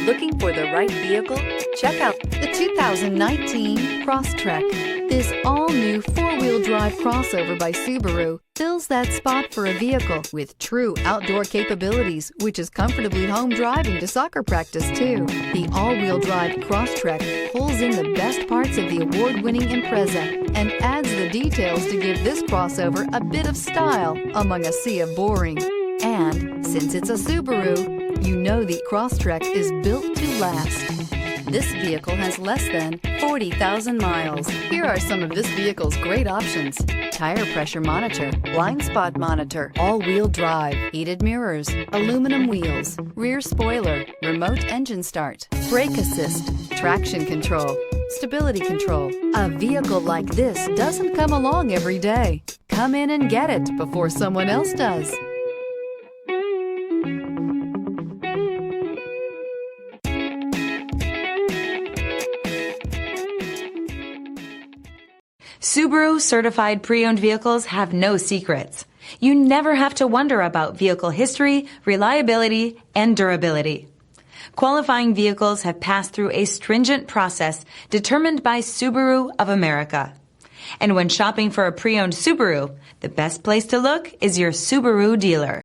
Looking for the right vehicle? Check out the 2019 Crosstrek. This all-new four-wheel drive crossover by Subaru fills that spot for a vehicle with true outdoor capabilities, which is comfortably home driving to soccer practice too. The all-wheel drive Crosstrek pulls in the best parts of the award-winning Impreza and adds the details to give this crossover a bit of style among a sea of boring. And since it's a Subaru, you know the Crosstrek is built to last. This vehicle has less than 40,000 miles. Here are some of this vehicle's great options: tire pressure monitor, blind spot monitor, all-wheel drive, heated mirrors, aluminum wheels, rear spoiler, remote engine start, brake assist, traction control, stability control. A vehicle like this doesn't come along every day. Come in and get it before someone else does. Subaru certified pre-owned vehicles have no secrets. You never have to wonder about vehicle history, reliability, and durability. Qualifying vehicles have passed through a stringent process determined by Subaru of America. And when shopping for a pre-owned Subaru, the best place to look is your Subaru dealer.